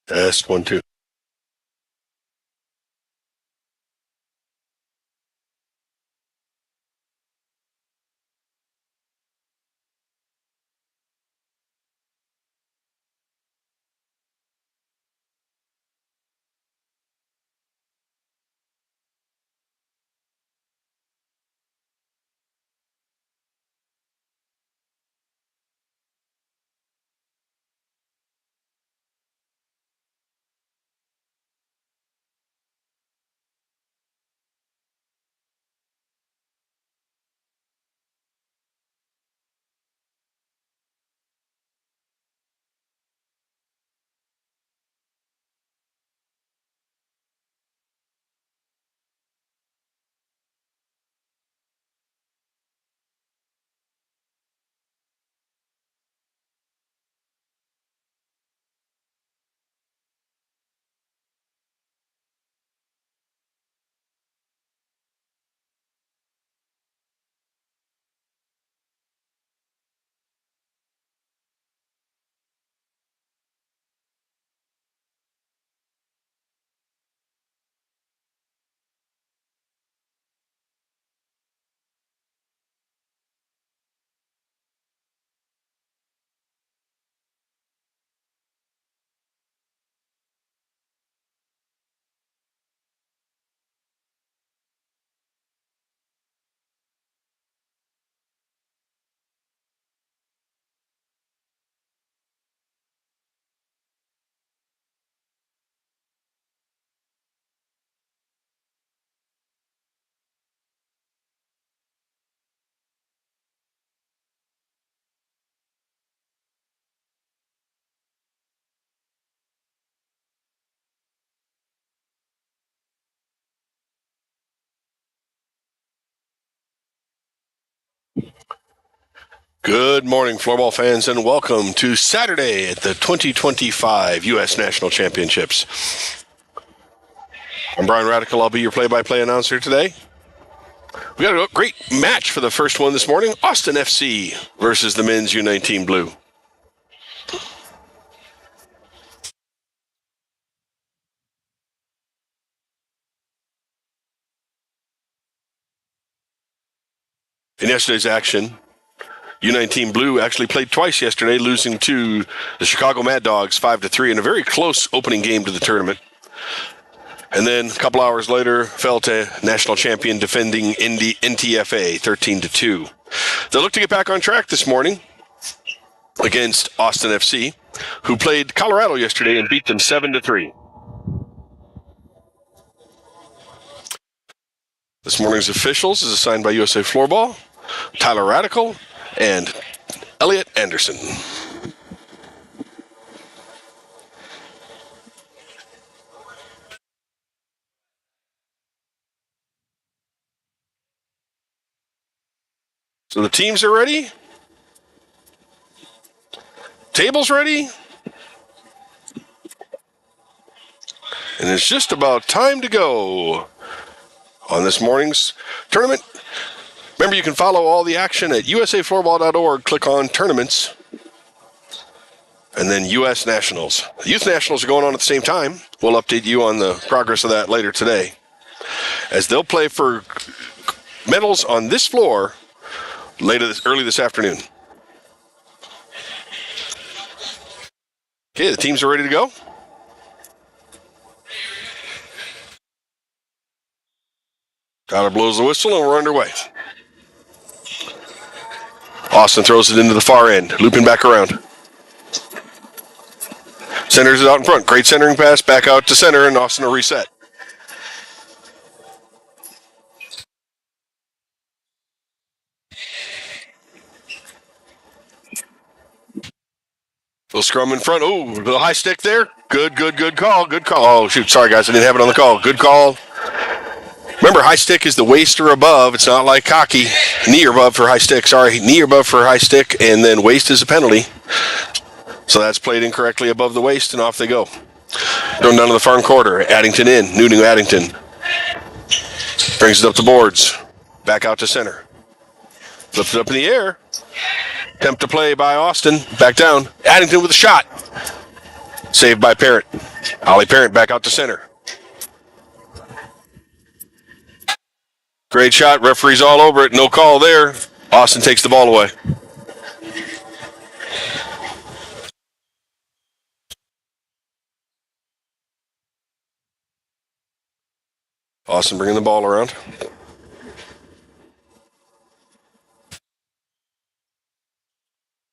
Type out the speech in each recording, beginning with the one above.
Test 1, 2. Good morning, floorball fans, and welcome to Saturday at the 2025 U.S. National Championships. I'm Brian Radical. I'll be your play-by-play announcer today. We got a great match for the first one this morning. Austin FC versus the men's U19 Blue. In yesterday's action, U19 Blue actually played twice yesterday, losing to the Chicago Mad Dogs 5-3 in a very close opening game to the tournament. And then a couple hours later, fell to national champion defending NTFA 13-2. They'll look to get back on track this morning against Austin FC, who played Colorado yesterday and beat them 7-3. This morning's officials is assigned by USA Floorball, Tyler Radical, and Elliot Anderson. So the teams are ready. Tables ready. And it's just about time to go on this morning's tournament. Remember, you can follow all the action at usafloorball.org. Click on tournaments. And then U.S. Nationals. Youth Nationals are going on at the same time. We'll update you on the progress of that later today, as they'll play for medals on this floor early this afternoon. Okay, the teams are ready to go. Tyler blows the whistle and we're underway. Austin throws it into the far end, looping back around. Centers it out in front. Great centering pass, back out to center, and Austin will reset. Little scrum in front. Oh, little high stick there. Good call. Good call. Oh, shoot. Sorry, guys. I didn't have it on the call. Good call. Remember, high stick is the waist or above. It's not like hockey. Knee or above for high stick. Sorry, knee or above for high stick, and then waist is a penalty. So that's played incorrectly above the waist, and off they go. Going down to the farm quarter. Addington in. Nooning Addington. Brings it up the boards. Back out to center. Flips it up in the air. Attempt to play by Austin. Back down. Addington with a shot. Saved by Parrott. Ollie Parent back out to center. Great shot. Referee's all over it. No call there. Austin takes the ball away. Austin bringing the ball around.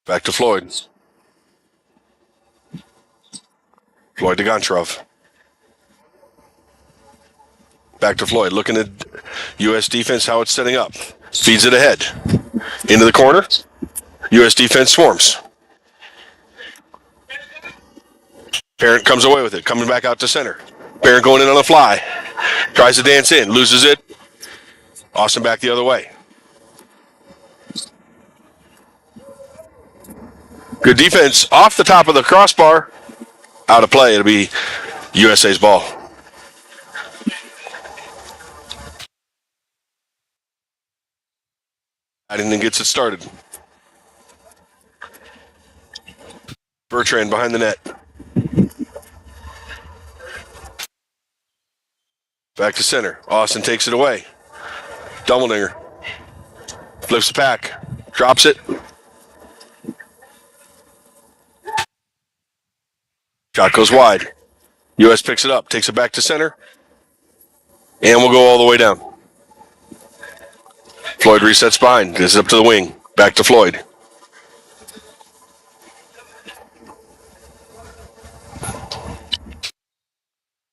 Back to Floyd. Floyd to Goncharov. Back to Floyd. Looking at U.S. defense, how it's setting up. Feeds it ahead. Into the corner. U.S. defense swarms. Parent comes away with it. Coming back out to center. Parent going in on the fly. Tries to dance in. Loses it. Austin back the other way. Good defense off the top of the crossbar. Out of play. It'll be USA's ball. Addington gets it started. Bertrand behind the net. Back to center. Austin takes it away. Dummeldinger. Flips the pack. Drops it. Shot goes wide. U.S. picks it up. Takes it back to center. And we'll go all the way down. Floyd resets behind. Gets it up to the wing. Back to Floyd.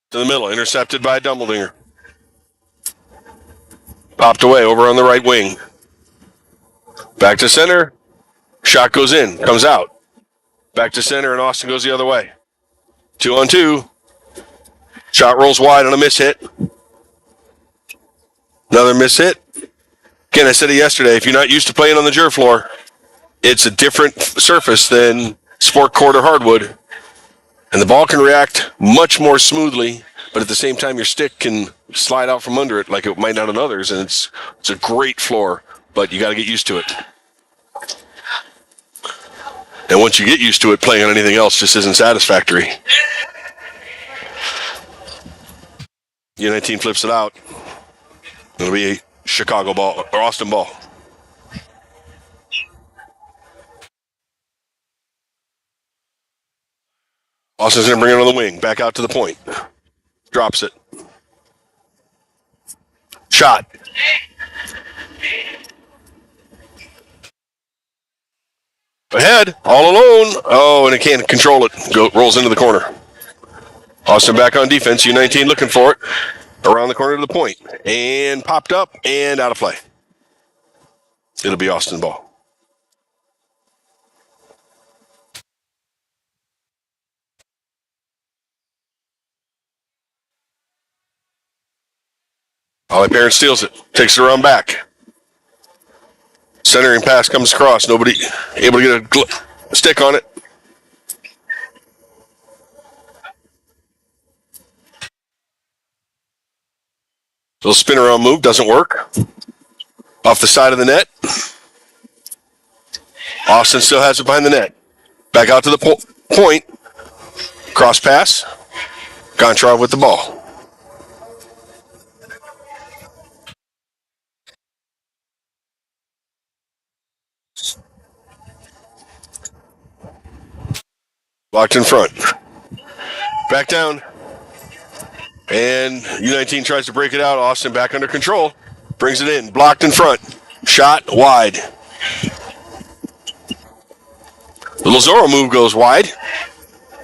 To the middle. Intercepted by Dummeldinger. Popped away over on the right wing. Back to center. Shot goes in. Comes out. Back to center, and Austin goes the other way. 2-on-2. Shot rolls wide on a miss hit. Another miss hit. Again, I said it yesterday, if you're not used to playing on the Jer floor, it's a different surface than sport court or hardwood. And the ball can react much more smoothly, but at the same time, your stick can slide out from under it like it might not on others. And it's a great floor, but you got to get used to it. And once you get used to it, playing on anything else just isn't satisfactory. U19 flips it out. It'll be a Chicago ball or Austin ball. Austin's going to bring it on the wing. Back out to the point. Drops it. Shot. Ahead. All alone. Oh, and it can't control it. Rolls into the corner. Austin back on defense. U19 looking for it. Around the corner to the point. And popped up and out of play. It'll be Austin ball. Ollie Parent steals it. Takes it around back. Centering pass comes across. Nobody able to get a stick on it. Little spin around move. Doesn't work. Off the side of the net. Austin still has it behind the net. Back out to the point. Cross pass. Goncharov with the ball. Blocked in front. Back down. And U19 tries to break it out. Austin back under control. Brings it in. Blocked in front. Shot wide. Little Zorro move goes wide.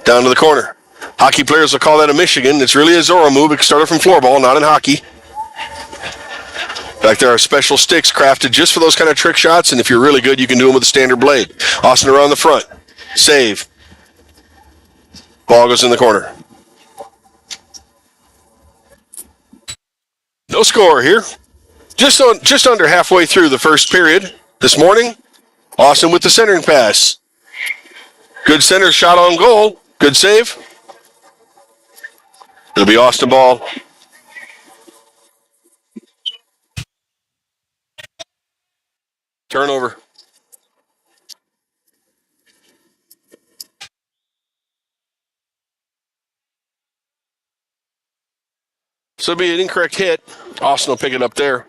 Down to the corner. Hockey players will call that a Michigan. It's really a Zorro move. It started from floorball, not in hockey. In fact, there are special sticks crafted just for those kind of trick shots, and if you're really good, you can do them with a standard blade. Austin around the front. Save. Ball goes in the corner. No score here. Just under halfway through the first period this morning. Austin with the centering pass. Good center shot on goal. Good save. It'll be Austin ball. Turnover. So it'll be an incorrect hit. Austin will pick it up there.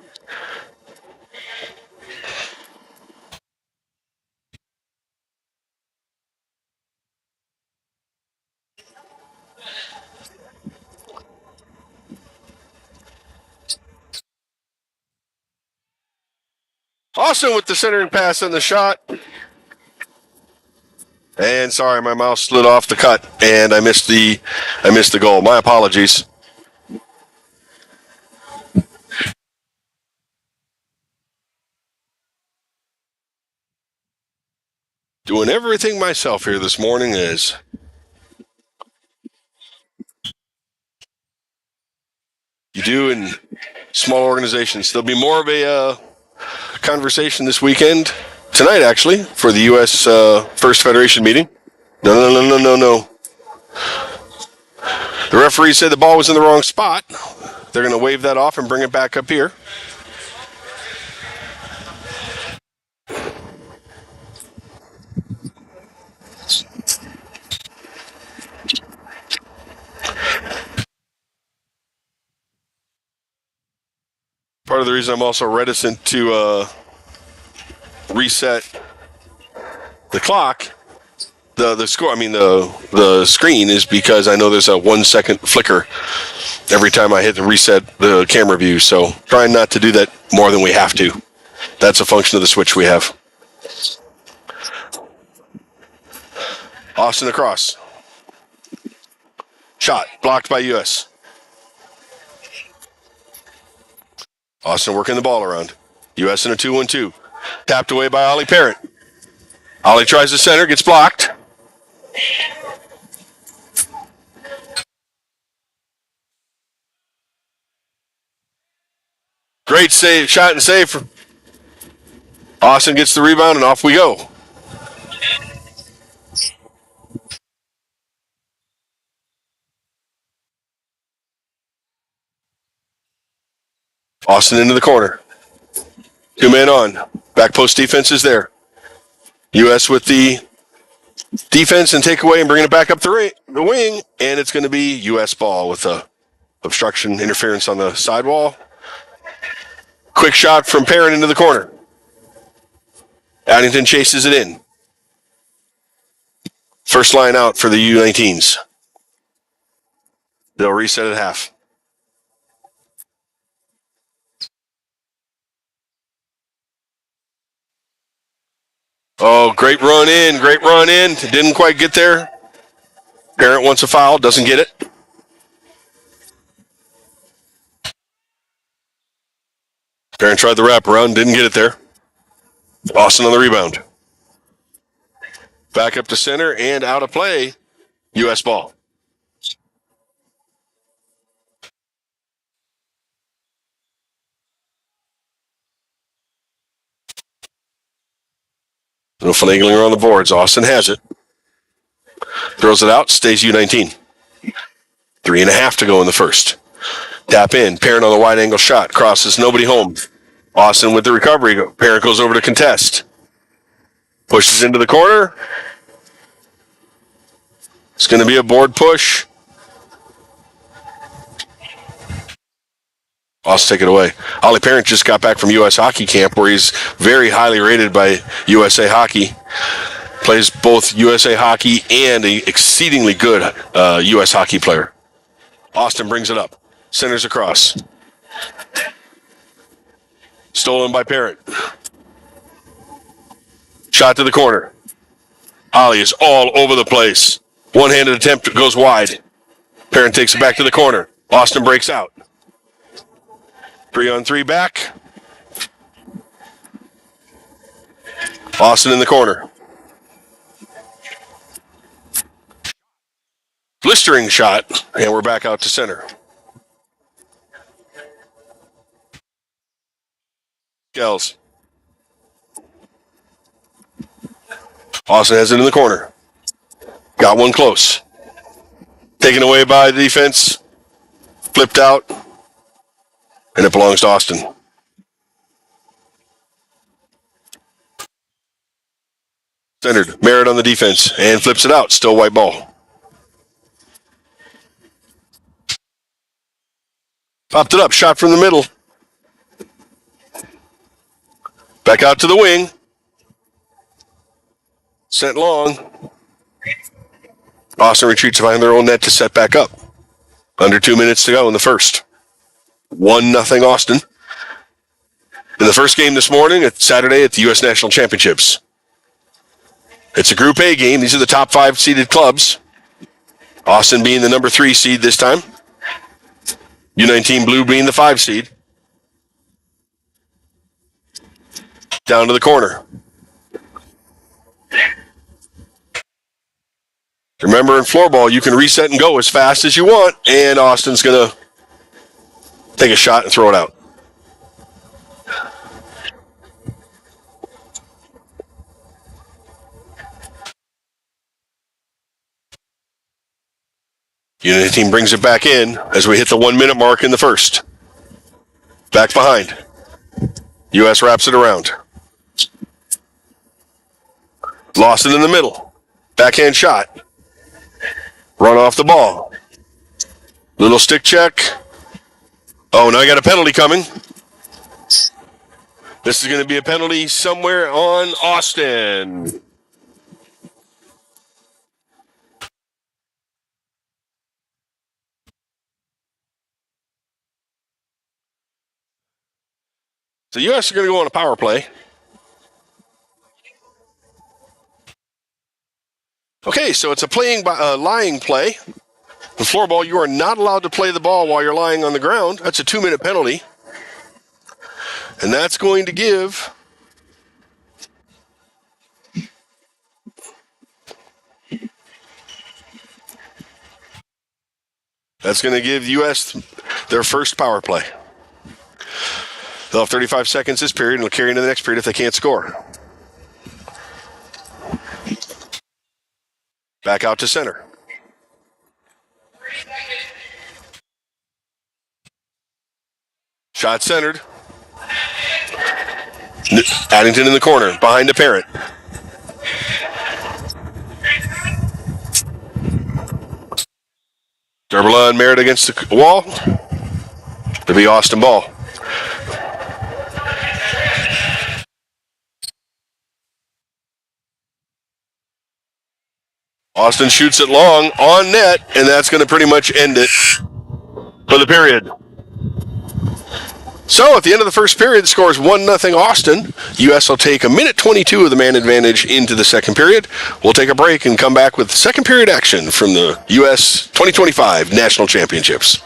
Austin with the centering pass on the shot. And sorry, my mouse slid off the cut, and I missed the goal. My apologies. Doing everything myself here this morning as you do in small organizations. There'll be more of a conversation this weekend, tonight actually, for the U.S. First Federation meeting. No. The referee said the ball was in the wrong spot. They're going to wave that off and bring it back up here. Part of the reason I'm also reticent to reset the clock, the score, the screen, is because I know there's a 1 second flicker every time I hit the reset the camera view. So trying not to do that more than we have to. That's a function of the switch we have. Austin across. Shot blocked by U.S. Austin working the ball around. U.S. in a 2-1-2. Tapped away by Ollie Parent. Ollie tries to center, gets blocked. Great save, shot and save. Austin gets the rebound, and off we go. Austin into the corner. 2 men on. Back post defense is there. U.S. with the defense and takeaway and bringing it back up the wing, and it's going to be U.S. ball with a obstruction interference on the sidewall. Quick shot from Perrin into the corner. Addington chases it in. First line out for the U19s. They'll reset at half. Oh, great run in. Didn't quite get there. Parent wants a foul, doesn't get it. Parent tried the wraparound, didn't get it there. Austin on the rebound. Back up to center and out of play. U.S. ball. No finagling around the boards. Austin has it. Throws it out, stays U19. 3.5 to go in the first. Tap in. Parent on the wide angle shot. Crosses, nobody home. Austin with the recovery. Parent goes over to contest. Pushes into the corner. It's going to be a board push. Austin take it away. Ollie Parent just got back from U.S. hockey camp where he's very highly rated by USA Hockey. Plays both USA Hockey and an exceedingly good U.S. hockey player. Austin brings it up. Centers across. Stolen by Parent. Shot to the corner. Ollie is all over the place. One-handed attempt goes wide. Parent takes it back to the corner. Austin breaks out. 3-on-3 back. Austin in the corner. Blistering shot, and we're back out to center. Gels. Austin has it in the corner. Got one close. Taken away by the defense. Flipped out. And it belongs to Austin. Centered. Merritt on the defense. And flips it out. Still white ball. Popped it up, shot from the middle. Back out to the wing. Sent long. Austin retreats behind their own net to set back up. Under 2 minutes to go in the first. 1-0 Austin. In the first game this morning, it's Saturday at the U.S. National Championships. It's a Group A game. These are the top 5 seeded clubs. Austin being the number 3 seed this time. U19 Blue being the 5 seed. Down to the corner. Remember, in floorball, you can reset and go as fast as you want, and Austin's going to take a shot and throw it out. Unity team brings it back in as we hit the 1 minute mark in the first. Back behind. U.S. wraps it around. Lost it in the middle. Backhand shot. Run off the ball. Little stick check. Oh, now I got a penalty coming. This is going to be a penalty somewhere on Austin. So U.S. are going to go on a power play. Okay, so it's a lying play. In floorball, you are not allowed to play the ball while you're lying on the ground. That's a 2-minute penalty. And that's going to give U.S. their first power play. They'll have 35 seconds this period and will carry into the next period if they can't score. Back out to center. Shot centered. Addington in the corner, behind the parent. Derbola and Merritt against the wall. It'll be Austin ball. Austin shoots it long on net, and that's going to pretty much end it for the period. So at the end of the first period, the score is 1-0 Austin. U.S. will take 1:22 of the man advantage into the second period. We'll take a break and come back with second period action from the U.S. 2025 National Championships.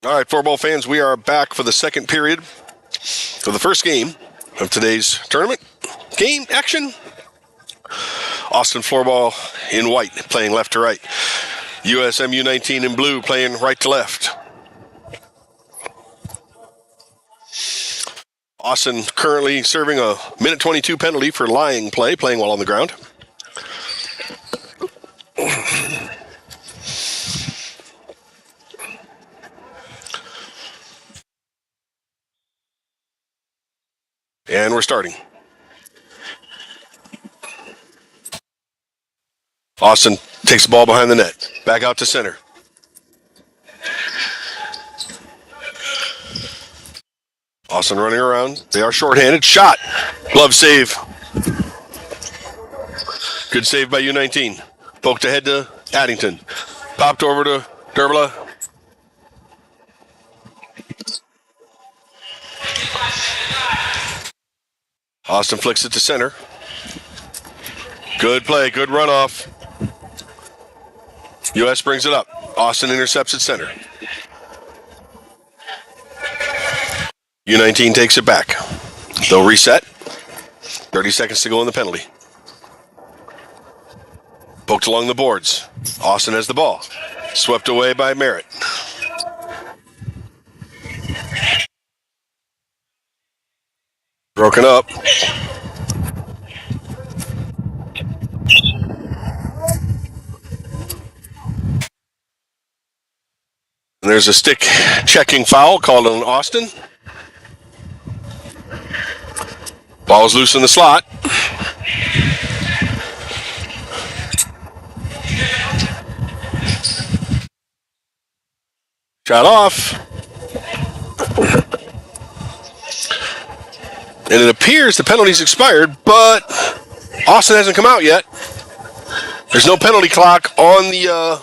All right, floorball fans, we are back for the second period of the first game of today's tournament. Game action. Austin floorball in white, playing left to right. USM U19 in blue, playing right to left. Austin currently serving a 1:22 penalty for lying play, playing while on the ground. And we're starting. Austin takes the ball behind the net. Back out to center. Austin running around. They are shorthanded. Shot. Glove save. Good save by U19. Poked ahead to Addington. Popped over to Derbla. Austin flicks it to center. Good play. Good runoff. U.S. brings it up. Austin intercepts at center. U19 takes it back. They'll reset. 30 seconds to go in the penalty. Poked along the boards. Austin has the ball. Swept away by Merritt. Broken up. And there's a stick checking foul called on Austin. Ball's loose in the slot. Shot off. And it appears the penalty's expired, but Austin hasn't come out yet. There's no penalty clock on the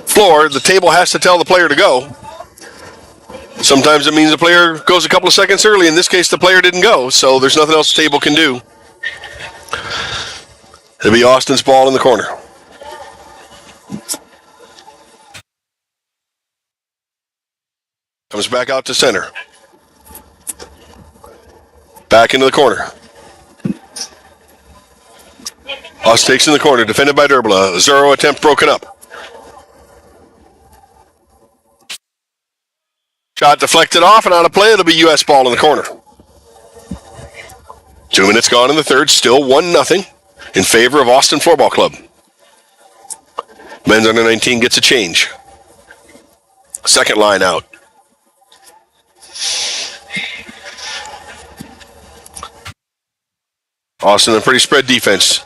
floor. The table has to tell the player to go. Sometimes it means the player goes a couple of seconds early. In this case, the player didn't go, so there's nothing else the table can do. It'll be Austin's ball in the corner. Comes back out to center. Back into the corner. Austin takes in the corner, defended by Derbla. Zero attempt broken up. Shot deflected off and out of play. It'll be U.S. ball in the corner. 2 minutes gone in the third. Still 1-0 in favor of Austin Floorball Club. Men's under 19 gets a change. Second line out. Austin, a pretty spread defense.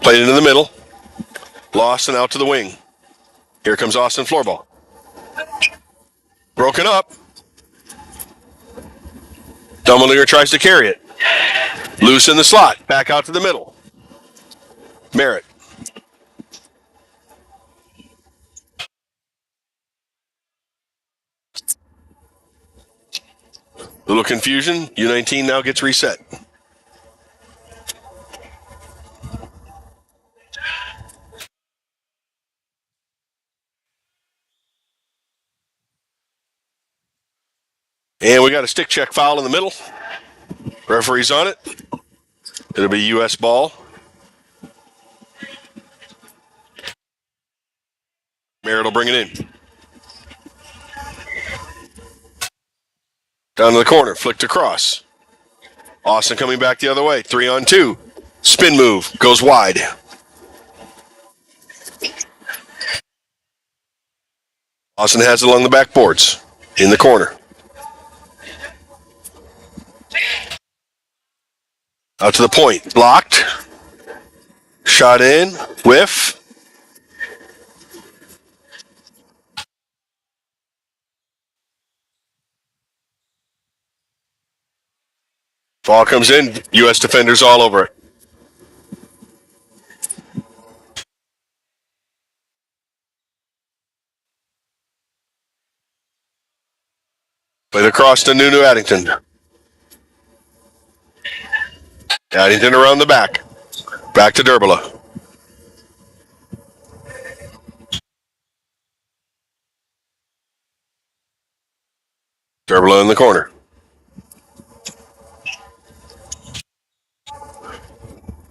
Played into the middle. Lost and out to the wing. Here comes Austin Floorball. Broken up. Dummelinger tries to carry it. Loose in the slot. Back out to the middle. Merritt. Little confusion. U19 now gets reset. And we got a stick check foul in the middle. Referee's on it. It'll be U.S. ball. Merritt will bring it in. Down to the corner, flicked across. Austin coming back the other way, 3-on-2. Spin move, goes wide. Austin has it along the backboards, in the corner. Out to the point, blocked. Shot in, whiff. Ball comes in, U.S. defenders all over it. Played across to Nunu Addington. Addington around the back. Back to Derbla. Derbla in the corner.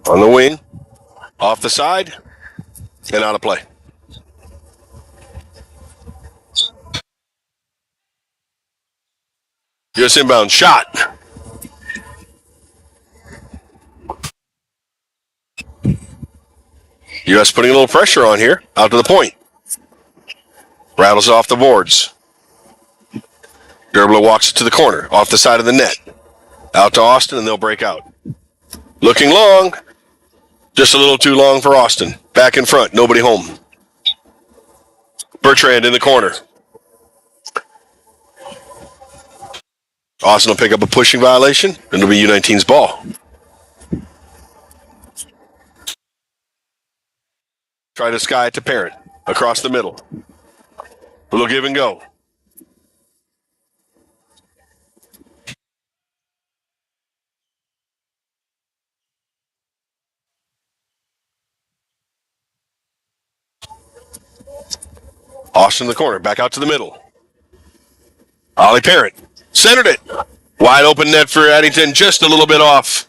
On the wing. Off the side. And out of play. U.S. inbound shot. U.S. putting a little pressure on here. Out to the point. Rattles off the boards. Derbla walks it to the corner. Off the side of the net. Out to Austin, and they'll break out. Looking long. Just a little too long for Austin. Back in front. Nobody home. Bertrand in the corner. Austin will pick up a pushing violation, and it'll be U19's ball. Try to sky it to Parent. Across the middle. Little give and go. Austin in the corner. Back out to the middle. Ollie Parent. Centered it. Wide open net for Addington. Just a little bit off.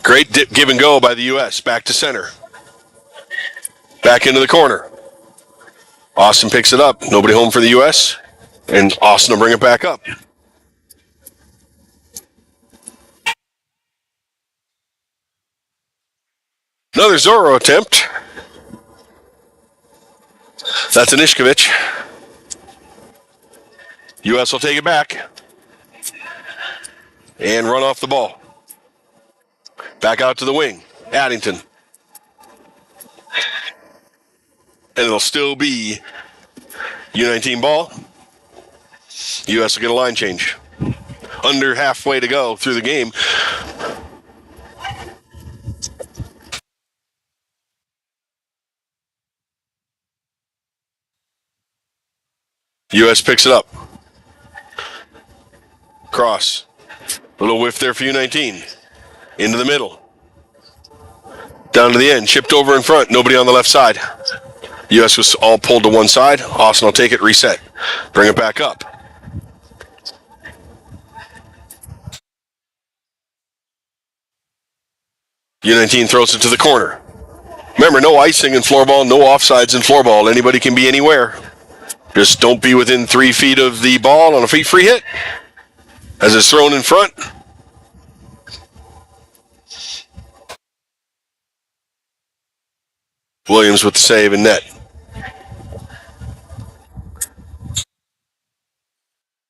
Great dip, give and go by the U.S. Back to center. Back into the corner. Austin picks it up. Nobody home for the U.S. And Austin will bring it back up. Another Zorro attempt. That's Anishkovich. U.S. will take it back. And run off the ball. Back out to the wing. Addington. And it'll still be U19 ball. U.S. will get a line change. Under halfway to go through the game. U.S. picks it up. Cross. Little whiff there for U19. Into the middle. Down to the end. Chipped over in front. Nobody on the left side. U.S. was all pulled to one side. Austin will take it, reset. Bring it back up. U19 throws it to the corner. Remember, no icing in floorball, no offsides in floorball. Anybody can be anywhere. Just don't be within 3 feet of the ball on a free hit. As it's thrown in front. Williams with the save and net.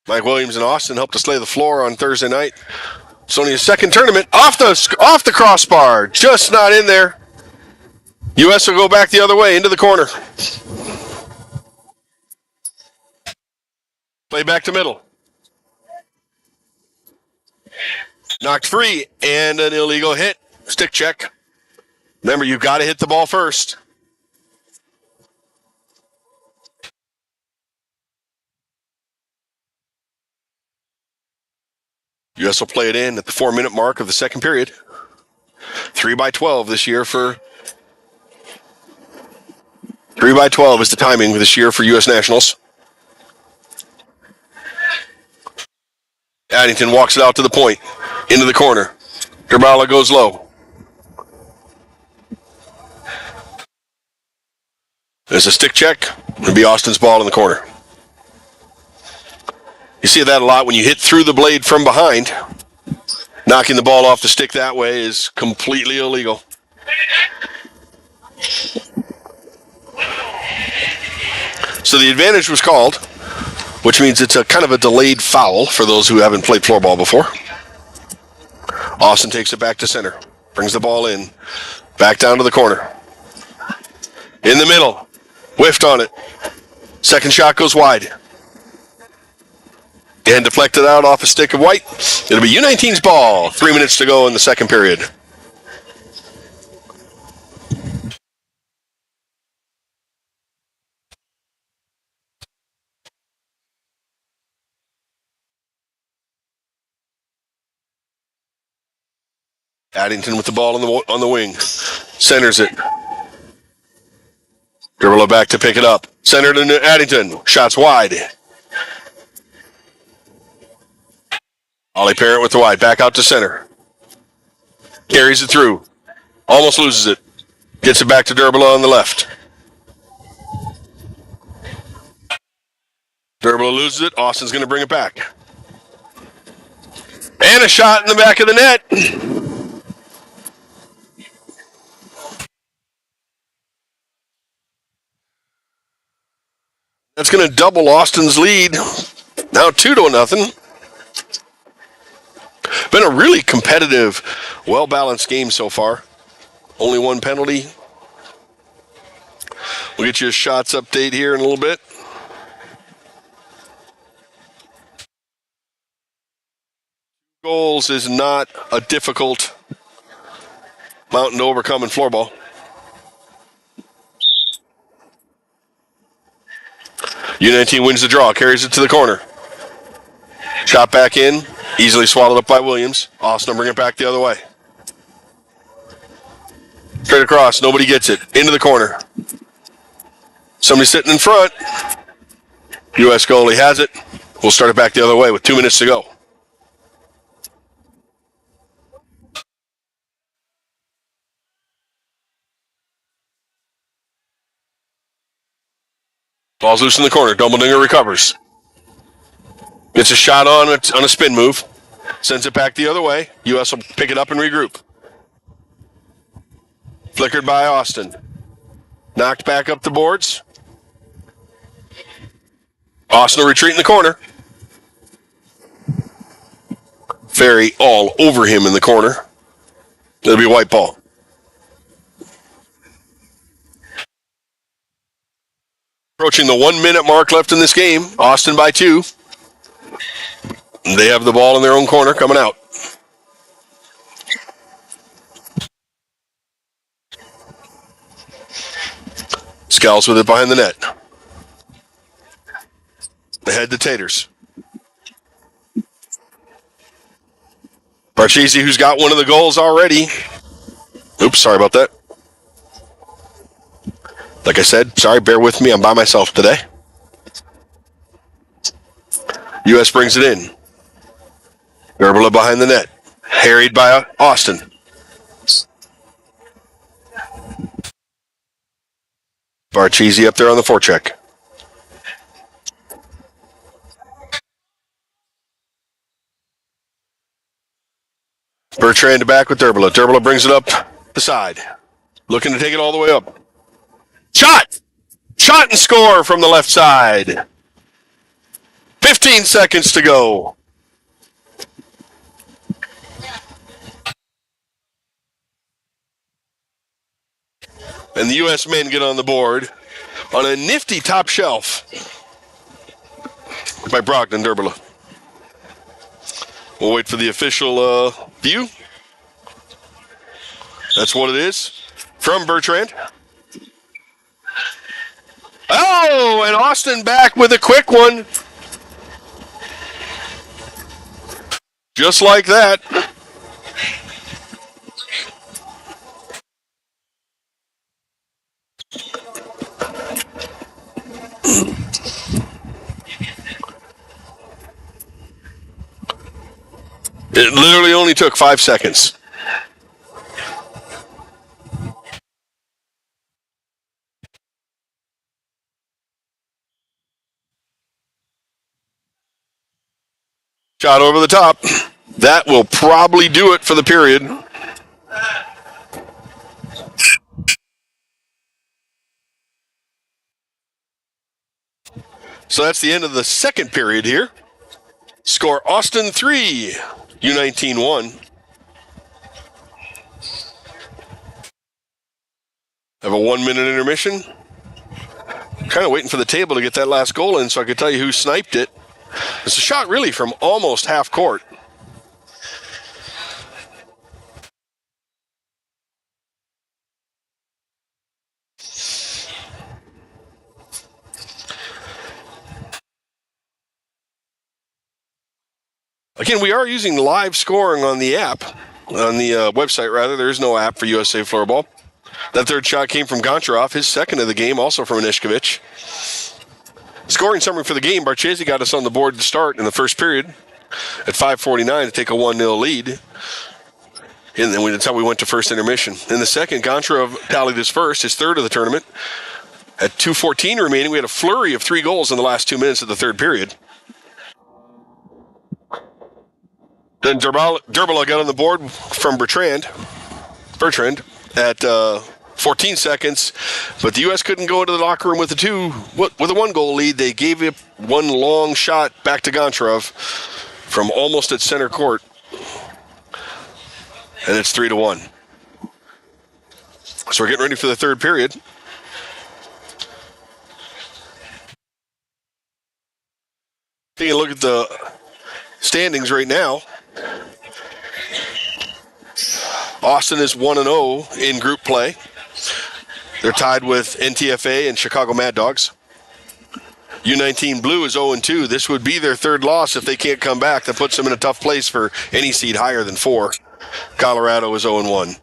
Mike Williams and Austin helped to slay the floor on Thursday night. It's only his second tournament. Off the crossbar. Just not in there. U.S. will go back the other way into the corner. Play back to middle. Knocked free and an illegal hit. Stick check. Remember, you've got to hit the ball first. U.S. will play it in at the 4-minute mark of the second period. 3x12 this year for... 3x12 is the timing this year for U.S. Nationals. Addington walks it out to the point. Into the corner. Derbala goes low. There's a stick check. It'll be Austin's ball in the corner. You see that a lot when you hit through the blade from behind. Knocking the ball off the stick that way is completely illegal. So the advantage was called, which means it's a kind of a delayed foul for those who haven't played floorball before. Austin takes it back to center. Brings the ball in. Back down to the corner. In the middle. Whiffed on it. Second shot goes wide. And deflected out off a stick of white. It'll be U19's ball. 3 minutes to go in the second period. Addington with the ball on the wing. Centers it. Dribble back to pick it up. Centered into Addington. Shots wide. Ollie Parent with the wide. Back out to center. Carries it through. Almost loses it. Gets it back to Derbala on the left. Derbala loses it. Austin's going to bring it back. And a shot in the back of the net. That's going to double Austin's lead. Now 2-0. Been a really competitive, well-balanced game so far. Only one penalty. We'll get you a shots update here in a little bit. Goals is not a difficult mountain to overcome in floorball. U19 wins the draw, carries it to the corner. Shot back in, easily swallowed up by Williams. Austin will bring it back the other way. Straight across, nobody gets it. Into the corner. Somebody sitting in front. U.S. goalie has it. We'll start it back the other way with 2 minutes to go. Ball's loose in the corner. Dumbledinger recovers. Gets a shot on a spin move. Sends it back the other way. U.S. will pick it up and regroup. Flickered by Austin. Knocked back up the boards. Austin will retreat in the corner. Ferry all over him in the corner. It'll be a white ball. Approaching the 1 minute mark left in this game. Austin by 2. They have the ball in their own corner coming out. Scales with it behind the net. Ahead to Taters. Barchese, who's got one of the goals already. Oops, sorry about that. Like I said, sorry, bear with me. I'm by myself today. U.S. brings it in. Gerbela behind the net. Harried by Austin. Barchese up there on the forecheck. Bertrand back with Gerbela. Gerbela brings it up the side. Looking to take it all the way up. Shot! Shot and score from the left side. 15 seconds to go. And the U.S. men get on the board on a nifty top shelf by Brogdon Gerbela. We'll wait for the official view. That's what it is. From Bertrand. Oh, and Austin back with a quick one. Just like that. It literally only took 5 seconds. Shot over the top. That will probably do it for the period. So that's the end of the second period here. Score Austin 3, U19 1. Have a 1 minute intermission. Kind of waiting for the table to get that last goal in so I could tell you who sniped it. It's a shot really from almost half court. Again, we are using live scoring on the app, on the website rather. There is no app for USA Floorball. That third shot came from Goncharov, his second of the game, also from Anishkovich. Scoring summary for the game, Barchese got us on the board to start in the first period at 5:49 to take a 1-0 lead. And then that's how we went to first intermission. In the second, Goncharov tallied his first, his third of the tournament. At 2:14 remaining, we had a flurry of 3 goals in the last 2 minutes of the third period. Then Gerbela got on the board from Bertrand at 14 seconds, but the U.S. couldn't go into the locker room with a 1-goal lead. They gave it one long shot back to Goncharov from almost at center court. and it's 3-1. So we're getting ready for the third period. Taking a look at the standings right now. Austin is 1-0 in group play. They're tied with NTFA and Chicago Mad Dogs. U19 Blue is 0-2. This would be their third loss if they can't come back. That puts them in a tough place for any seed higher than 4. Colorado is 0-1.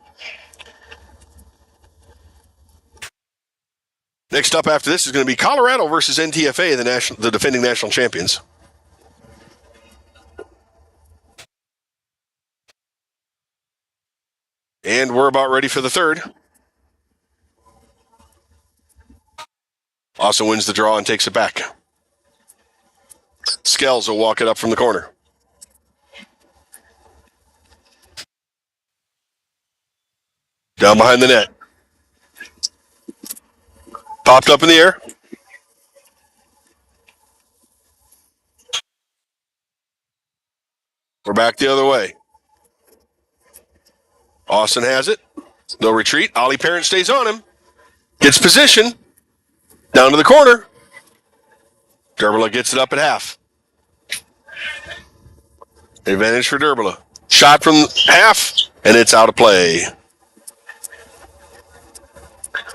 Next up after this is going to be Colorado versus NTFA, the defending national champions. And we're about ready for the third. Austin wins the draw and takes it back. Skells will walk it up from the corner. Down behind the net. Popped up in the air. We're back the other way. Austin has it. No retreat. Ollie Parent stays on him. Gets position. Down to the corner. Durbala gets it up at half. Advantage for Durbala. Shot from half, and it's out of play.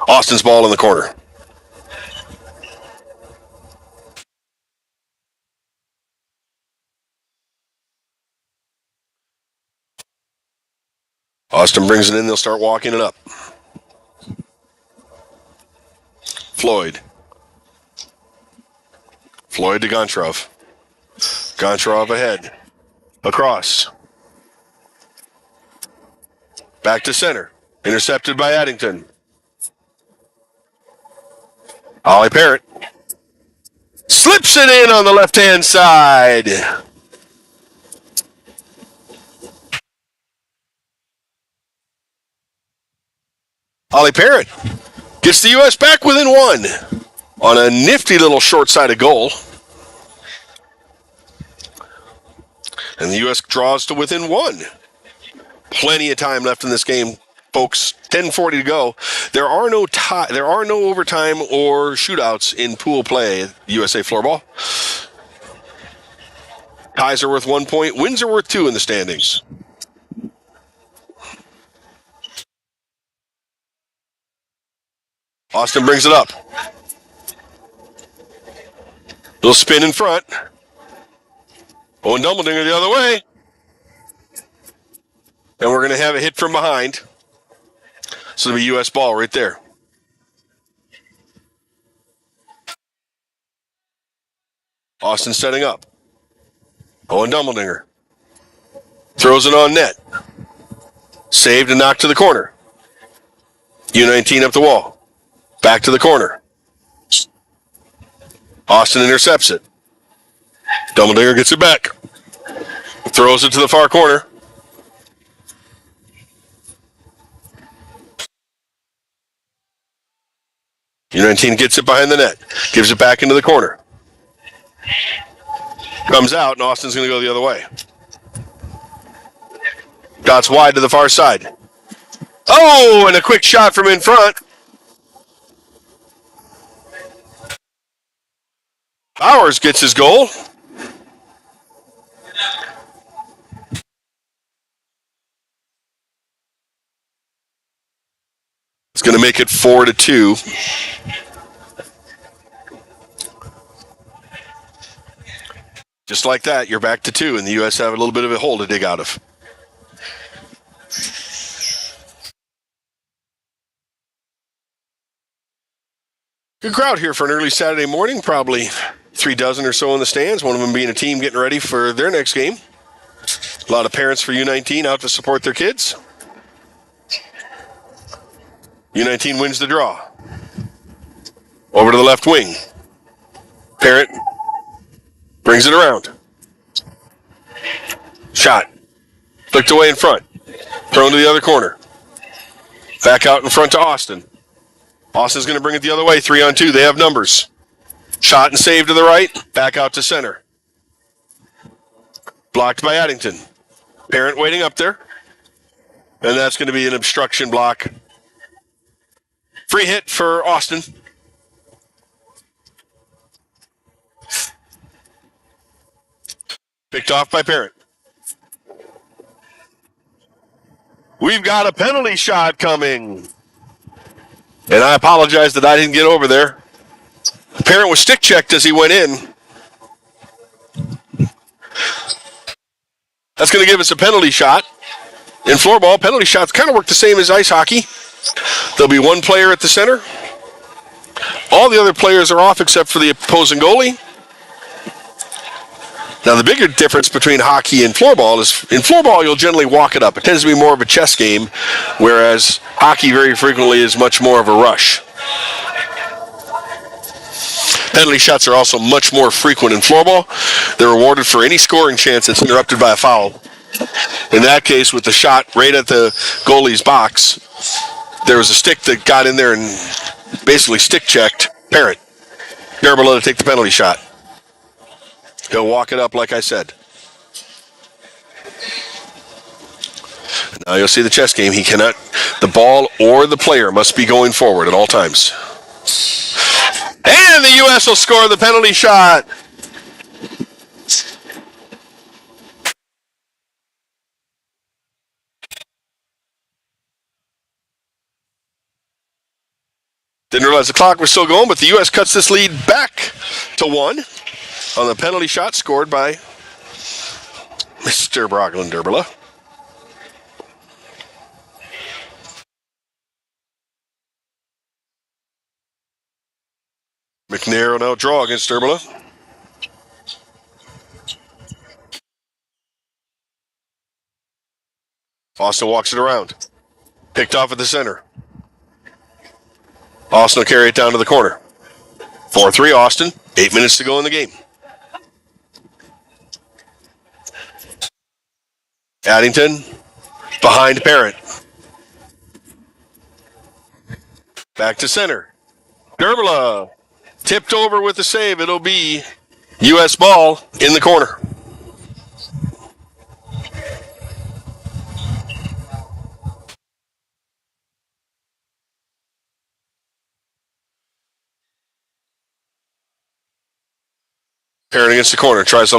Austin's ball in the corner. Austin brings it in. They'll start walking it up. Floyd. Floyd to Goncharov. Goncharov ahead. Across. Back to center. Intercepted by Addington. Ollie Parrott. Slips it in on the left-hand side. Ollie Parrott gets the U.S. back within 1 on a nifty little short-sided goal. And the U.S. draws to within 1. Plenty of time left in this game, folks. 10:40 to go. There are no overtime or shootouts in pool play at USA Floorball. Ties are worth 1 point. Wins are worth 2 in the standings. Austin brings it up. Little spin in front. Owen Dumbledore the other way. And we're going to have a hit from behind. So it'll be U.S. ball right there. Austin setting up. Owen Dumbledore throws it on net. Saved and knocked to the corner. U19 up the wall. Back to the corner. Austin intercepts it. Dumbledore gets it back. Throws it to the far corner. U19 gets it behind the net. Gives it back into the corner. Comes out, and Austin's going to go the other way. Dots wide to the far side. Oh, and a quick shot from in front. Bowers gets his goal. It's going to make it 4-2. Just like that, you're back to 2, and the U.S. have a little bit of a hole to dig out of. Good crowd here for an early Saturday morning, probably 3 dozen or so in the stands, one of them being a team getting ready for their next game. A lot of parents for U19 out to support their kids. U19 wins the draw. Over to the left wing. Parent brings it around. Shot. Flicked away in front. Thrown to the other corner. Back out in front to Austin. Austin's going to bring it the other way, 3-on-2. They have numbers. Shot and save to the right. Back out to center. Blocked by Addington. Parent waiting up there. And that's going to be an obstruction block. Free hit for Austin. Picked off by Parent. We've got a penalty shot coming. And I apologize that I didn't get over there. Parent was stick checked as he went in. That's going to give us a penalty shot. In floorball, penalty shots kind of work the same as ice hockey. There'll be one player at the center. All the other players are off except for the opposing goalie. Now, the bigger difference between hockey and floorball is in floorball, you'll generally walk it up. It tends to be more of a chess game, whereas hockey very frequently is much more of a rush. Penalty shots are also much more frequent in floorball. They're rewarded for any scoring chance that's interrupted by a foul. In that case, with the shot right at the goalie's box, there was a stick that got in there and basically stick checked Parent. Derbelow to take the penalty shot. He'll walk it up like I said. Now you'll see the chess game. He cannot, the ball or the player must be going forward at all times. And the U.S. will score the penalty shot. Didn't realize the clock was still going, but the U.S. cuts this lead back to 1 on the penalty shot scored by Mr. Broglen Derbelow. McNair will now draw against Derbelow. Austin walks it around. Picked off at the center. Austin will carry it down to the corner. 4-3 Austin. 8 minutes to go in the game. Addington behind Parent. Back to center. Derbelow tipped over with the save. It'll be U.S. ball in the corner. Parent against the corner. Tries to